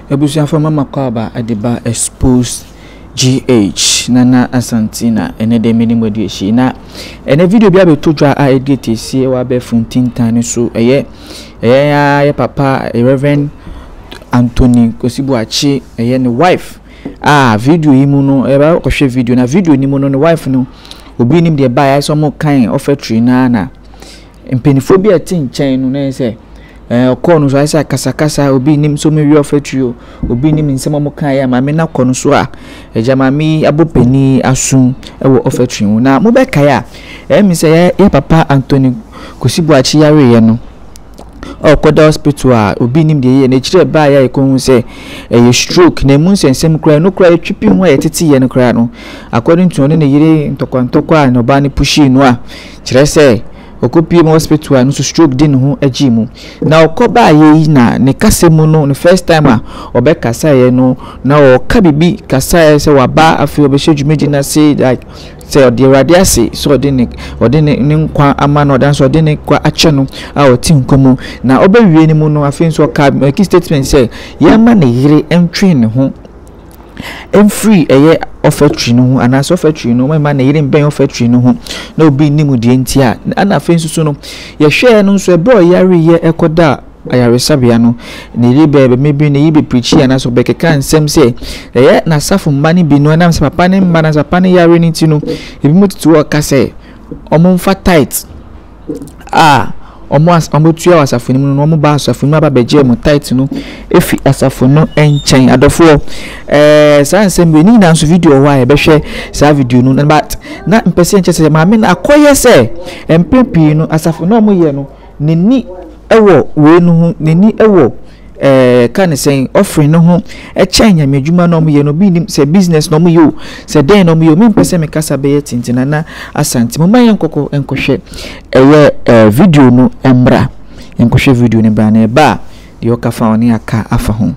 Ebusia for mama kwaba adeba Xposed GH nana asantina ene de minimum de shi na ene video bia beto dwa a edit sie wa be funtin tan so eye ya papa Reverend Anthony Kosibuachi eye ne wife video yimu no e ba kohwe video na video ni mu no ne wife no obi nim de ba ya so mo kan offertory na mpenifobia tin chen no na say okono so asa kasakasa obi nim so me wi offertory obi nim nsema mo kan ya ma me na kono so a ejamami abopeni asun ewo offertory na mo be kaya mi say ya papa Anthony Kosibuachi yare ye no okoda hospital obi nim de ye na chire ba ya ekon say stroke na mu nsensem kra no kra twipi ho ya tete ye no kra no according to ne yire ntokwa na oba ne pushi no a chire say okopie mo hospital no so stroke din ho agimu na okoba ye na ne kasemu no the first time a obekasa ye no na oka bibi kasa ye se waba afi obehedwumeji na say like say odi awade ase so odi ne nkwa ama no dan so odi ne kwa ache no a oti nkomo na obewie ni mu no afi so ka key statement say ye ma ne yire entwe ne ho free eye offertory no ana so offertory no ma na yire ben offertory no ho na obi nimu de ntia ana fensu so no ye hwe no so e bro yare ye ekoda ayare sabia no ne libe maybe ne yibe preach ana so bekeka nsem se eye na safu mani bi no na papa ne mma na papa ne yare ni ti no ebi mututu o ka se omumfa tight omo tuya asafo ni no omo ba asafo ni aba beje mo tight no efi asafo no enchen adofo san sembe ni na so video wa e behwe sa video no but na mpese enche se ma me na akoye se empepi no asafo no omo ye no neni ewo we no ho neni ewo kan say offering no ho chen medjuma no mo ye no bi nim say business no mo yo say den no mo yo me mpese me kasa be yetintina na asanti mo mayen kokko enkohwe video no embra enkohwe video ne ba na ba de okafa oni aka afa ho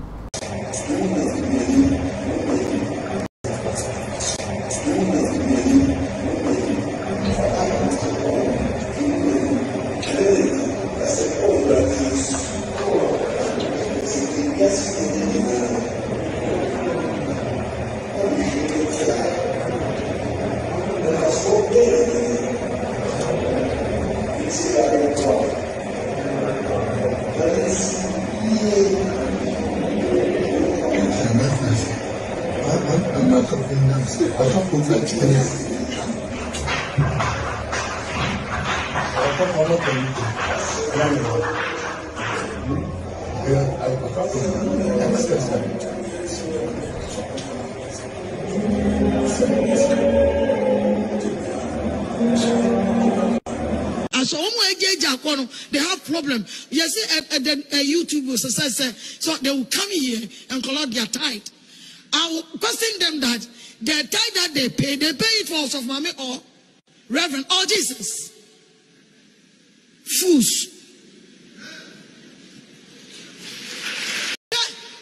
so they have problem. Yes, YouTube will say so they will come here and collect their tithe. I will question them that the tithe that they pay it for us of mommy or Reverend or Jesus. Fools.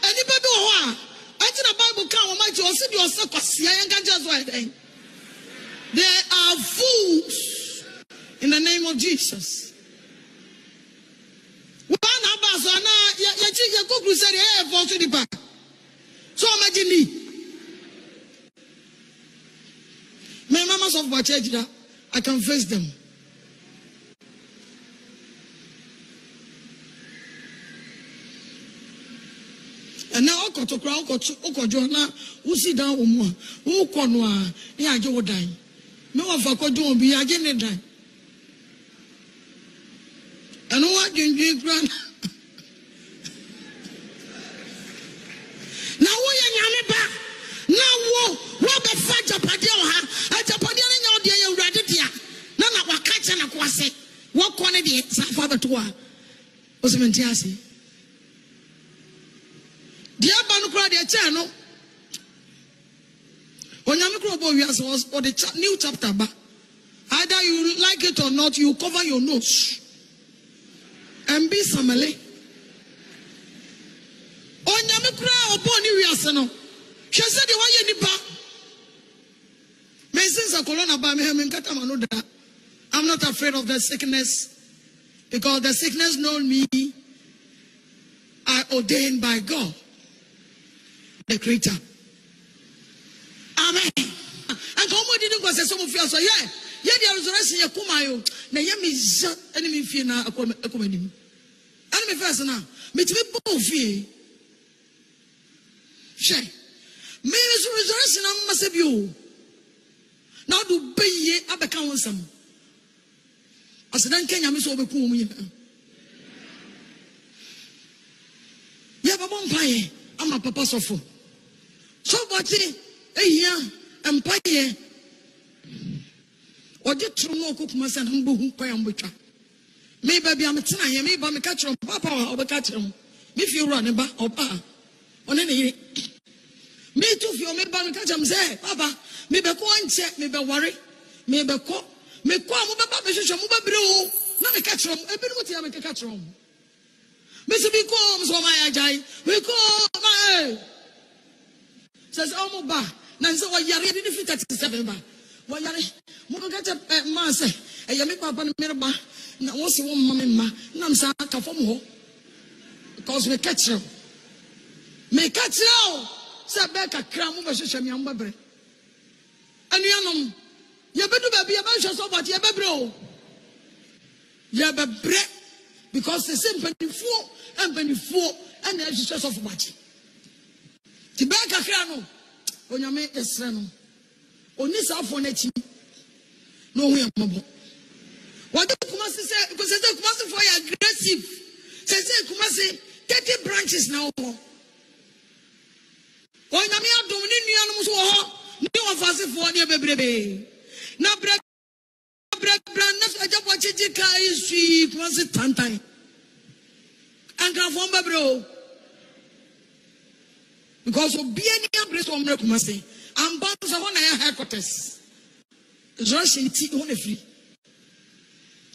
Anybody who I think the Bible can might you see yourself just right. They are fools in the name of Jesus. So imagine me. My mamas of my church, I can face them. And now I got to crowd, who sit down who conwa, yeah, Joe die. No one for Kodo be again die. And what you grant. Now we are back. Now what the fight up at your Japadia and your raditia. None of catch and a quasi. What quantity father to her was a mentiasi. Dear Banukra, dear channel. When Yamiko was for the new chapter, either you like it or not, you cover your nose and be samale. On Yamikra upon you, she said, the way you nipa. Masons are corona by me. I'm not afraid of the sickness because the sickness known me are ordained by God. the Creator. Amen. And come on, didn't go say some of you so yeah. Yeah, the resurrection ya kumayo. Na ya me enemy fear na akomanim. Enemy first na. Me to be both fear. Share. Me resurrection am masebio. Now do be ye abeka wonsam. Asedan Kenya me so obeku mu ye. Ya baba mpaye ama papa sofo. So bati ehia empaye. Oje trumo kokuma san mbo hu kwa mbotwa. Me ba bia metena ye me ba me ka kire papa obeka kire mo. Me fi ru ne ba oba. One ne yire. Me tu fi o me ba me ka jam say papa me be ko anche me be ware me be ko me ko mo be ba be hwehwe mo ba bere o na me ka kire mo e bi no tia me ka kire mo. Me se bi ko so ma ya jai me ko ma says omo ba na nse wa yare di 37 ba wa yare mo ga ta ma se e ya me papa no me ba na wo se wo mama me ma na msa ka fo mo ho because me ka kire o se be ka kra mo be hwehwe me am ba bere anuanom ye bedu ba bia ba hwehwe so but ye be bere o ye be bere because the same penifo and the Jesus of Bachi. Tibeka Krano, on your mate is Rano. On this alphonetti, no way of mobile. What do Kumasi say? Because they Kumasi for aggressive. Say Kumasi, 30 branches now. When I'm here doing the animals, no one fast for the baby. Now, break brand, I just watch it. Is she Kumasi Tantai? And can form bro. Because of being a breast on Kumasi, I'm bound to one headquarters. Russian tea on a free.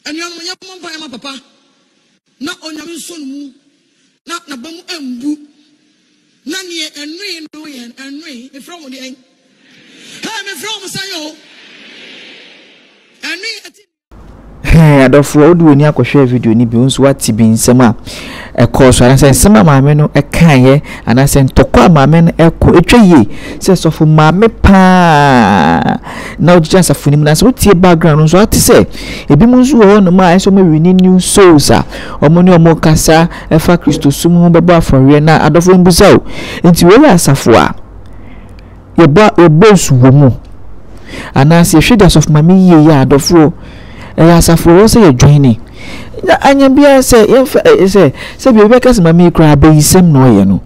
And young man, papa, not on your son, not the bum and boo, none yet and rain, from the end. I'm from Sayo. And me. Adofo odu ni akohwe video ni bi nso wati bi nsema ekoso ana se nsema maame no ekan ye ana se ntokwa maame no eko etwaye se sofo maame pa na ojicha safunim na se wotie background nso ati se ebi mu nso ho no ma so ma wini new souls a omo ni omo kasa efa Kristo sum beba afore na adofo mbusa o enti we asafo a ye bo suwo mu ana se hweda sofo maame ye ya adofo asafo say joining anya bia say be be kase mama ikra ba yisem no ye no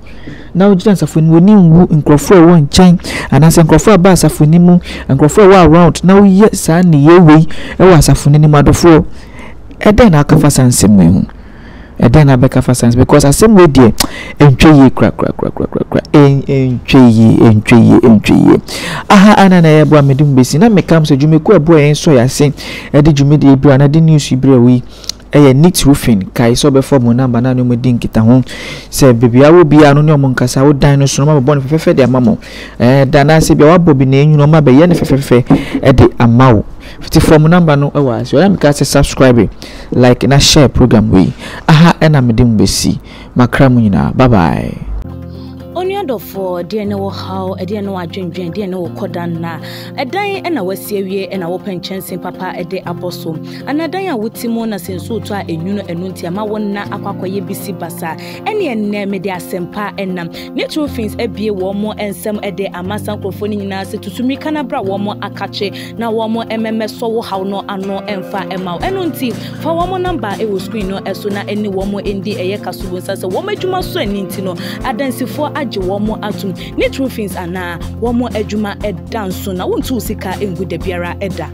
na ojina asafo ni woni nwu nkrofo e won chan ana se nkrofo ba asafo ni mu nkrofo wa around na ye sa ne ye wei e wa asafo ni madofo e den akafa sansem mehu e den abeka fa sans because asem we die entwe ye kra entwe ye aha ana na ye bo amedim besi na mekam so dwumeku ebo en so yase e de dwumede ebra na de news ibra wi eye neat roofing kai so be form number na no medi nkita ho se bebia wo bia no ne omo nkasa wo dan no so no ma bo ne fefefe de amamo da na se bia wa bobi na enyu no ma be ye ne fefefe e de amawo fiti form number no e wa so ya meka se subscribe like na share program we aha ena medim besi makra mu nyina bye bye. Oniadofo de ne wo how e de ne wo adwendwen de ne wo kodan na edan e na wasie wie e na wo penchensen papa e de aboso anadan a wotimo na senso to a enwuno enunti ama wonna akwakoye bisi basa ene enne me de asempa enam natural things ebie wo mo ensem e de amasan krofo ni nyina se tutumi kana bra wo mo akache na wo mo ememe so wo how no ano emfa ema enunti fa wo mo number e wo screen no eso na eni wo mo endi eye kasubo nsa se wo madwuma so aninti no adansifo womo atum natural things ana womo adwuma edanso na wontu sika engu da biara eda